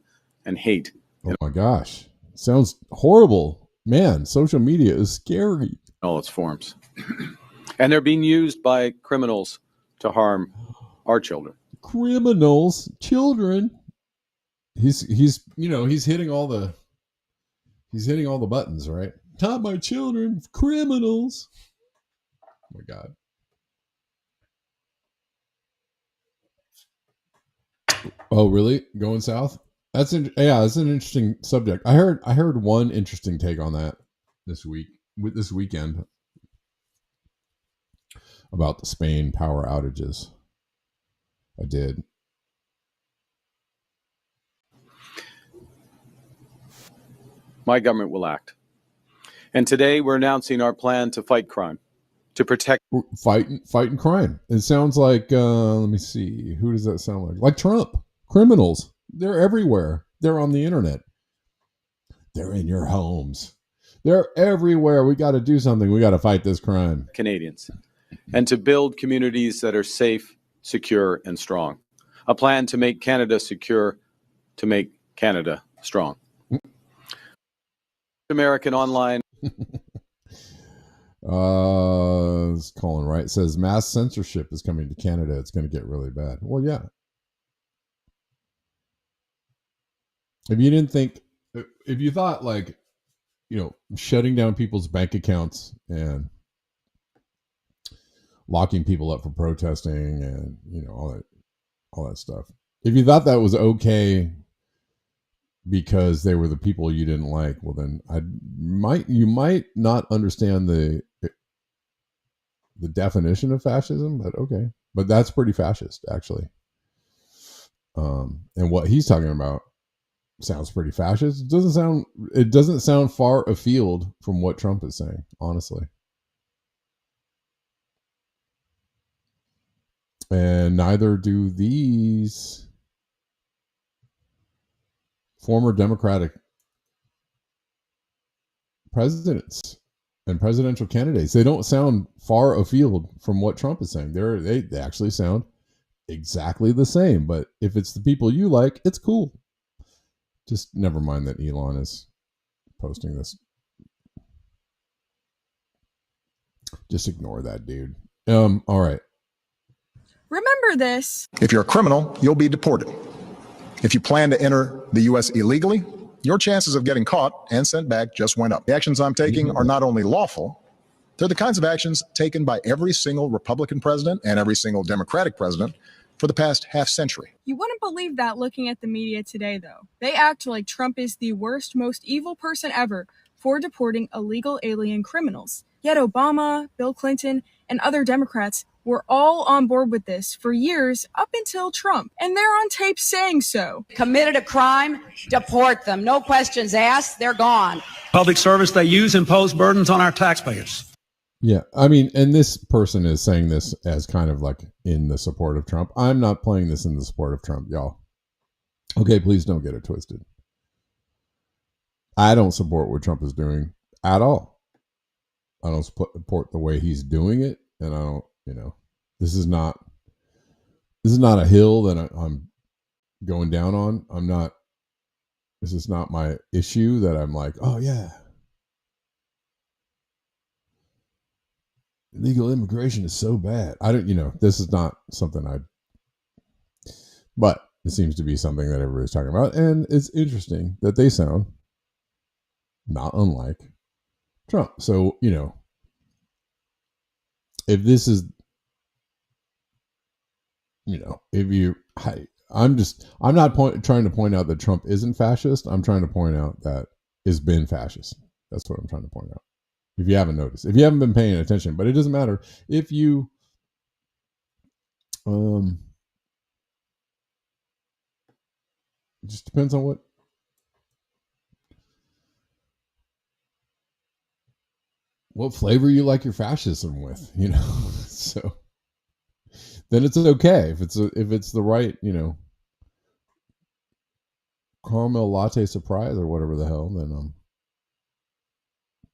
and hate. Oh my gosh. Sounds horrible. Man, social media is scary. All its forms. And they're being used by criminals to harm our children. Criminals, children. He's hitting all the buttons, right? Not my children, criminals. Oh my God. Oh, really? Going south? That's an interesting subject. I heard one interesting take on that this weekend about the Spain power outages. I did. My government will act. And today we're announcing our plan to fight crime, to protect fighting crime. It sounds like let me see. Who does that sound like? Like Trump. Criminals. They're everywhere. They're on the internet. They're in your homes. They're everywhere. We got to do something. We got to fight this crime. Canadians. And to build communities that are safe, secure, and strong. A plan to make Canada secure, to make Canada strong. American online. It's Colin Wright says mass censorship is coming to Canada. It's going to get really bad. Well, yeah. If you thought shutting down people's bank accounts and locking people up for protesting and all that stuff. If you thought that was okay because they were the people you didn't like, well then you might not understand the definition of fascism, but okay. But that's pretty fascist actually. And what he's talking about sounds pretty fascist. It doesn't sound far afield from what Trump is saying, honestly. And neither do these former Democratic presidents and presidential candidates. They don't sound far afield from what Trump is saying. They actually sound exactly the same. But if it's the people you like, it's cool. Just never mind that Elon is posting this Just ignore that dude. All right. Remember this. If you're a criminal, you'll be deported. If you plan to enter the U.S. illegally, your chances of getting caught and sent back just went up. The actions I'm taking are not only lawful, they're the kinds of actions taken by every single Republican president and every single Democratic president for the past half century. You wouldn't believe that looking at the media today, though. They act like Trump is the worst, most evil person ever for deporting illegal alien criminals. Yet Obama, Bill Clinton, and other Democrats were all on board with this for years up until Trump, and they're on tape saying so. Committed a crime, deport them. No questions asked, they're gone. Public service they use impose burdens on our taxpayers. Yeah, I mean, and this person is saying this as kind of like in the support of Trump. I'm not playing this in the support of Trump, y'all. Okay, please don't get it twisted. I don't support what Trump is doing at all. I don't support the way he's doing it, and I don't, this is not a hill that I'm going down on. This is not my issue that I'm like, oh yeah, illegal immigration is so bad. This is not something but it seems to be something that everybody's talking about. And it's interesting that they sound not unlike Trump. So, if this is, I'm not trying to point out that Trump isn't fascist. I'm trying to point out that it's been fascist. That's what I'm trying to point out. If you haven't noticed, if you haven't been paying attention, but it doesn't matter if you, it just depends on what flavor you like your fascism with, so then it's okay. If it's the right, caramel latte surprise or whatever the hell,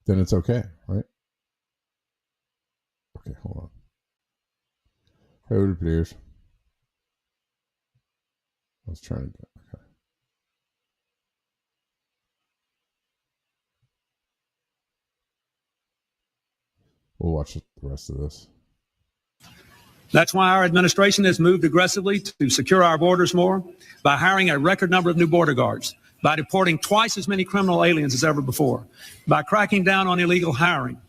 then it's okay, right? Okay, hold on. Hold it, please. I was trying to get, okay. We'll watch the rest of this. That's why our administration has moved aggressively to secure our borders more by hiring a record number of new border guards, by deporting twice as many criminal aliens as ever before, by cracking down on illegal hiring,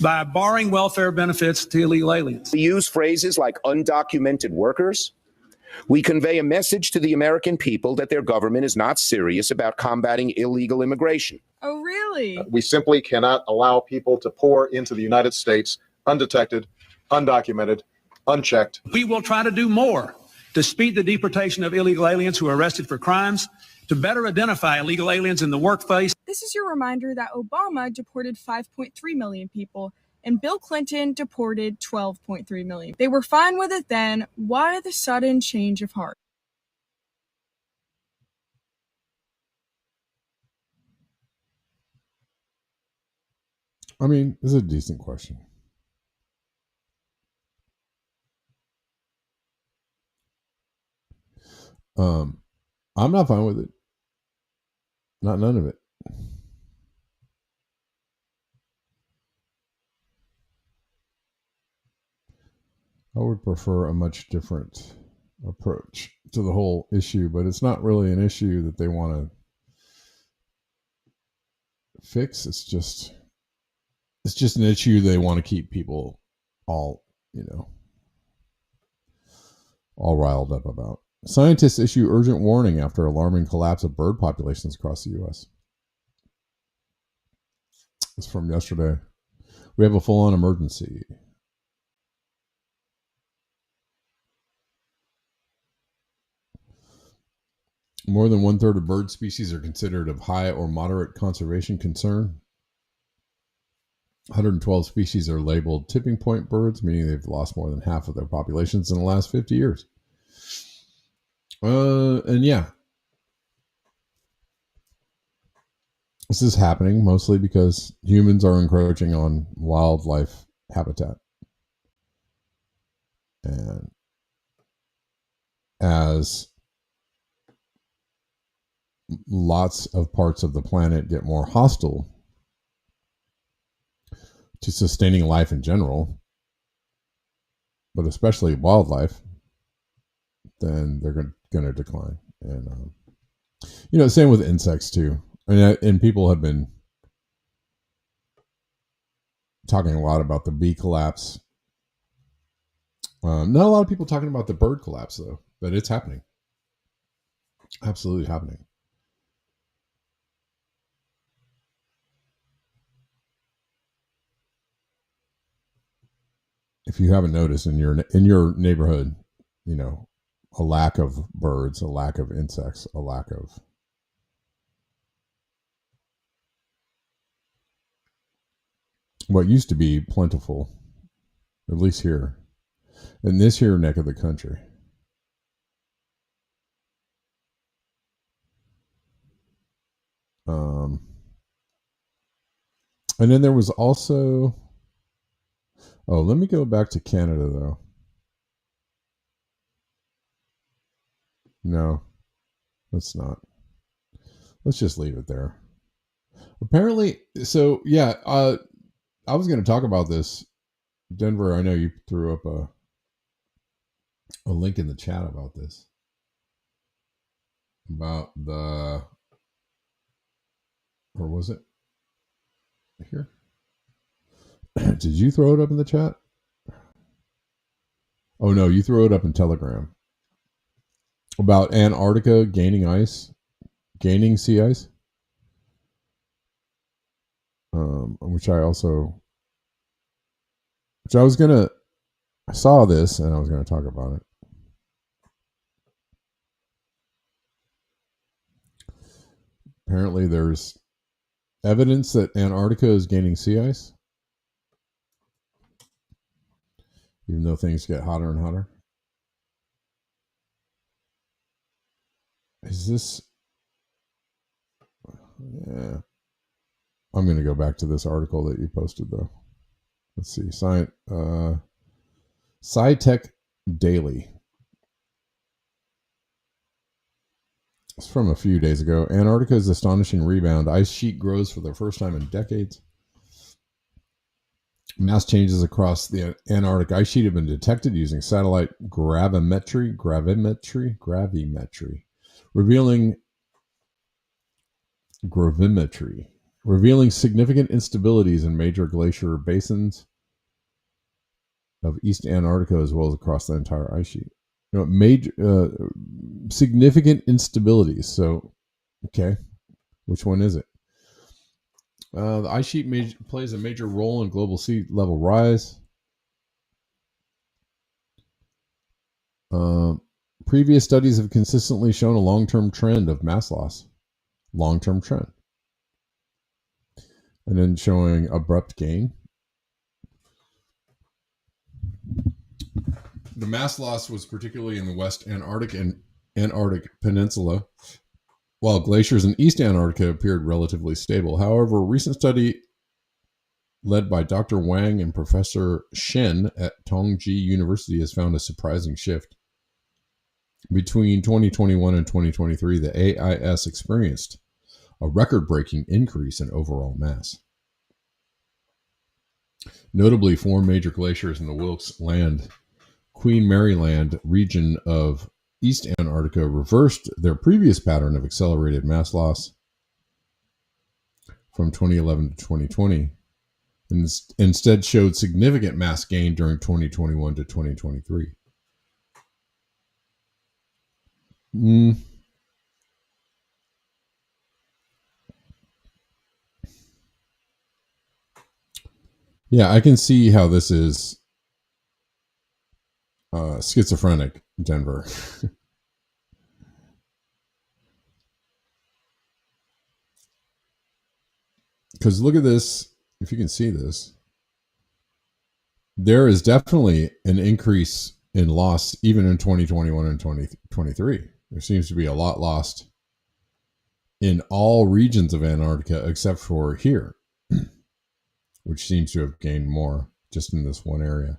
by barring welfare benefits to illegal aliens. We use phrases like undocumented workers. We convey a message to the American people that their government is not serious about combating illegal immigration. Oh, really? We simply cannot allow people to pour into the United States undetected, undocumented, unchecked. We will try to do more to speed the deportation of illegal aliens who are arrested for crimes, to better identify illegal aliens in the workplace. This is your reminder that Obama deported 5.3 million people and Bill Clinton deported 12.3 million. They were fine with it then. Why the sudden change of heart? I mean, this is a decent question. I'm not fine with it. None of it. I would prefer a much different approach to the whole issue, but it's not really an issue that they want to fix. It's just an issue they want to keep people all riled up about. Scientists issue urgent warning after alarming collapse of bird populations across the U.S. It's from yesterday. We have a full-on emergency. More than 1/3 of bird species are considered of high or moderate conservation concern. 112 species are labeled tipping point birds, meaning they've lost more than half of their populations in the last 50 years. And yeah, this is happening mostly because humans are encroaching on wildlife habitat. And as lots of parts of the planet get more hostile to sustaining life in general, but especially wildlife, then they're going to decline. And same with insects too. And people have been talking a lot about the bee collapse. Not a lot of people talking about the bird collapse though, but it's happening. Absolutely happening. If you haven't noticed in your neighborhood, a lack of birds, a lack of insects, a lack of what used to be plentiful, at least here in this here neck of the country. And then there was also, let me go back to Canada though. No, let's not. Let's just leave it there. Apparently, so yeah, I was going to talk about this. Denver, I know you threw up a link in the chat about this. About the, or was it here? Did you throw it up in the chat? Oh no, you threw it up in Telegram. About Antarctica gaining sea ice. Which I saw this and I was gonna talk about it. Apparently there's evidence that Antarctica is gaining sea ice, even though things get hotter and hotter. Is this? Yeah. I'm going to go back to this article that you posted, though. Let's see. SciTech Daily. It's from a few days ago. Antarctica's astonishing rebound. Ice sheet grows for the first time in decades. Mass changes across the Antarctic ice sheet have been detected using satellite gravimetry, revealing significant instabilities in major glacier basins of East Antarctica as well as across the entire ice sheet. Major significant instabilities. So, okay, which one is it? The ice sheet plays a major role in global sea level rise. Previous studies have consistently shown a long-term trend of mass loss. Long-term trend. And then showing abrupt gain. The mass loss was particularly in the West Antarctic and Antarctic Peninsula, while glaciers in East Antarctica appeared relatively stable. However, a recent study led by Dr. Wang and Professor Shen at Tongji University has found a surprising shift. Between 2021 and 2023, the AIS experienced a record-breaking increase in overall mass. Notably, 4 major glaciers in the Wilkes Land, Queen Mary Land region of East Antarctica reversed their previous pattern of accelerated mass loss from 2011 to 2020 and instead showed significant mass gain during 2021 to 2023. Yeah, I can see how this is schizophrenic, Denver. Because look at this, if you can see this, there is definitely an increase in loss even in 2021 and 2023. There seems to be a lot lost in all regions of Antarctica except for here, which seems to have gained more just in this one area.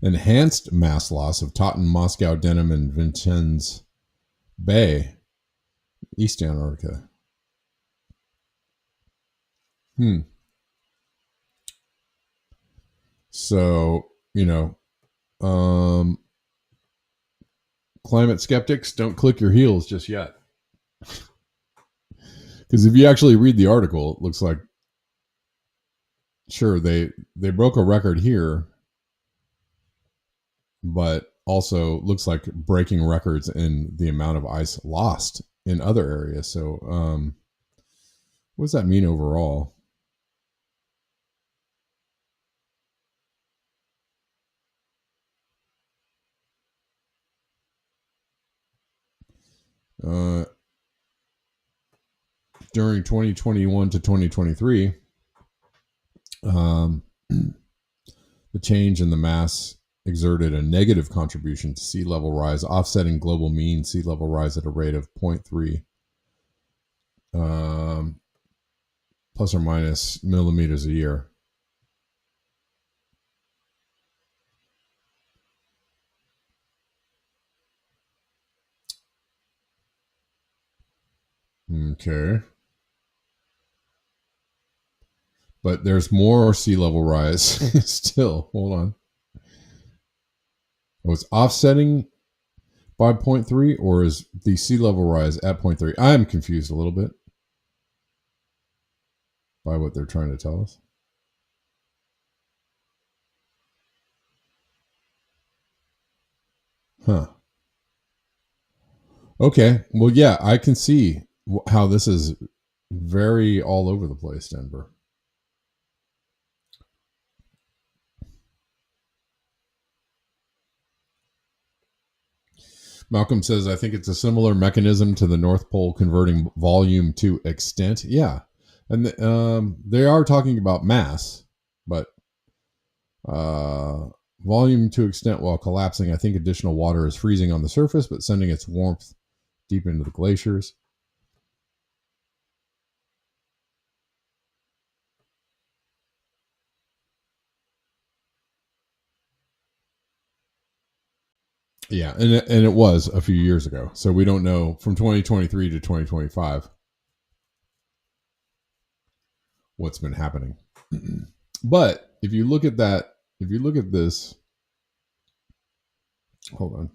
Enhanced mass loss of Totten, Moscow, Denham, and Vincennes Bay, East Antarctica. So, climate skeptics, don't click your heels just yet. Because if you actually read the article, it looks like, sure, they broke a record here, but also looks like breaking records in the amount of ice lost in other areas. So, what does that mean overall? During 2021 to 2023, the change in the mass exerted a negative contribution to sea level rise, offsetting global mean sea level rise at a rate of 0.3 plus or minus millimeters a year. Okay. But there's more sea level rise still. Hold on. Was offsetting by 0.3, or is the sea level rise at 0.3? I'm confused a little bit by what they're trying to tell us. Huh. Okay. Well, yeah, I can see how this is very all over the place, Denver. Malcolm says, I think it's a similar mechanism to the North Pole converting volume to extent. Yeah. And they are talking about mass, but volume to extent while collapsing. I think additional water is freezing on the surface, but sending its warmth deep into the glaciers. Yeah, and it was a few years ago. So we don't know from 2023 to 2025 what's been happening. But if you look at that, if you look at this, hold on.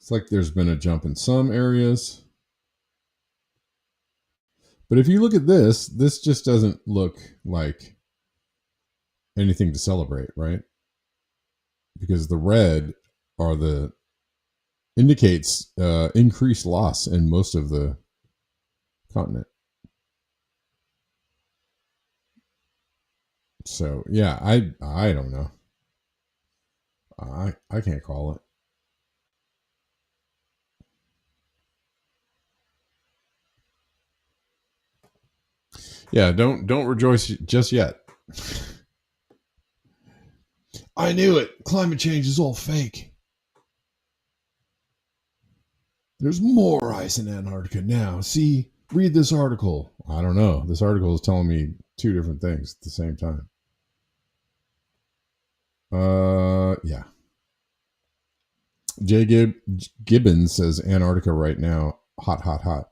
It's like there's been a jump in some areas. But if you look at this just doesn't look like anything to celebrate, right? Because the red are the indicates increased loss in most of the continent. So yeah, I don't know. I can't call it. Yeah, don't rejoice just yet. I knew it. Climate change is all fake. There's more ice in Antarctica now. See, read this article. I don't know. This article is telling me two different things at the same time. Yeah. Jay Gibbons says Antarctica right now, hot, hot, hot.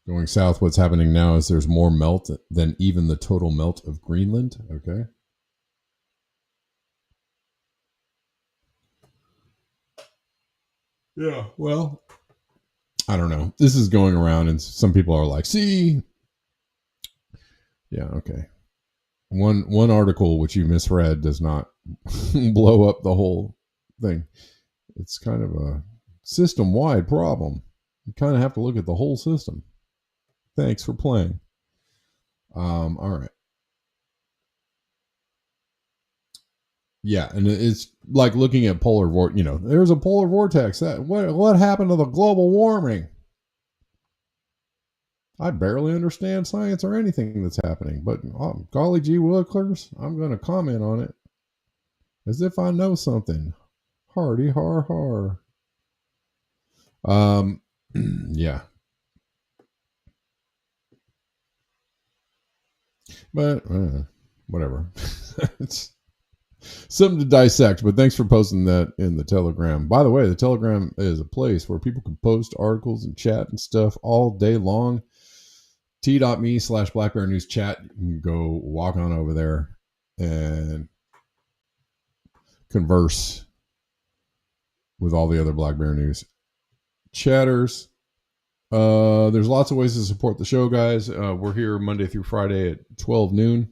Going south, what's happening now is there's more melt than even the total melt of Greenland. Okay. Yeah, well, I don't know. This is going around, and some people are like, see. Yeah, okay. One article which you misread does not blow up the whole thing. It's kind of a system-wide problem. You kind of have to look at the whole system. Thanks for playing. All right. Yeah, and it's like looking at polar vortex. There's a polar vortex. What happened to the global warming? I barely understand science or anything that's happening, but golly gee willikers, I'm going to comment on it as if I know something. Hardy har har. Yeah. But whatever. It's something to dissect. But thanks for posting that in the Telegram. By the way, the Telegram is a place where people can post articles and chat and stuff all day long. t.me/Black Bear News chat. You can go walk on over there and converse with all the other Black Bear News chatters. There's lots of ways to support the show, guys. We're here Monday through Friday at 12 noon.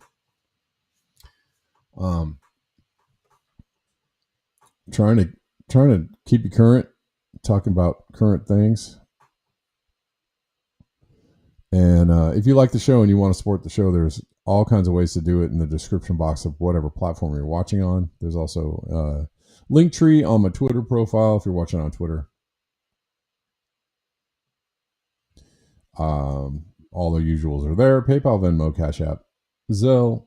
Trying to keep you current, talking about current things. And if you like the show and you want to support the show, there's all kinds of ways to do it in the description box of whatever platform you're watching on. There's also Linktree on my Twitter profile if you're watching on Twitter. All the usuals are there. PayPal, Venmo, Cash App, Zelle,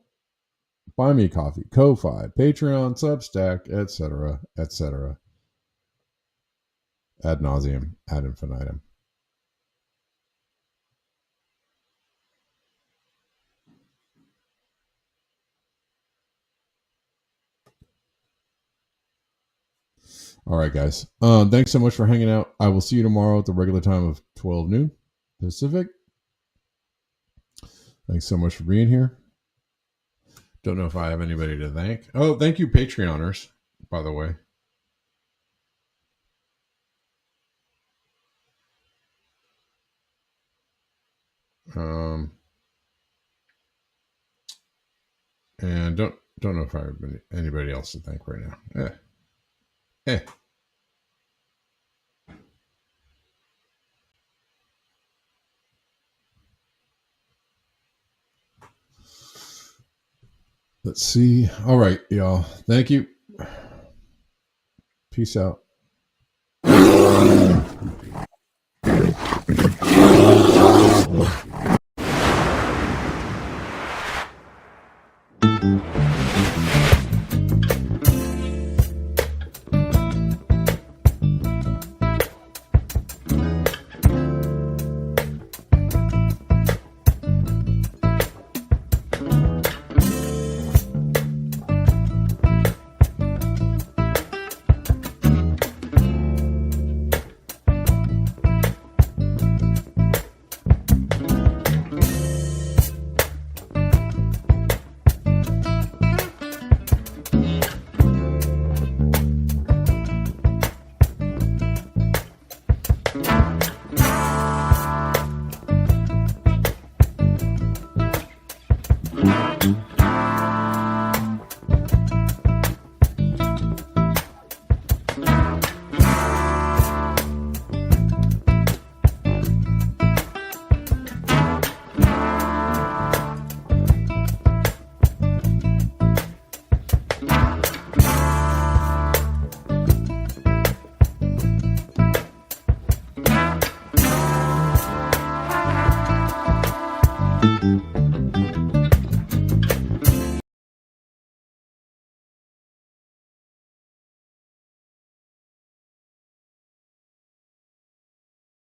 Buy Me a Coffee, Ko-Fi, Patreon, Substack, etc., etc. Ad nauseum, ad infinitum. All right, guys. Thanks so much for hanging out. I will see you tomorrow at the regular time of 12 noon Pacific. Thanks so much for being here. Don't know if I have anybody to thank. Oh, thank you, Patreoners, by the way. And don't know if I have anybody else to thank right now. Let's see. All right, y'all. Thank you. Peace out. Mm-hmm.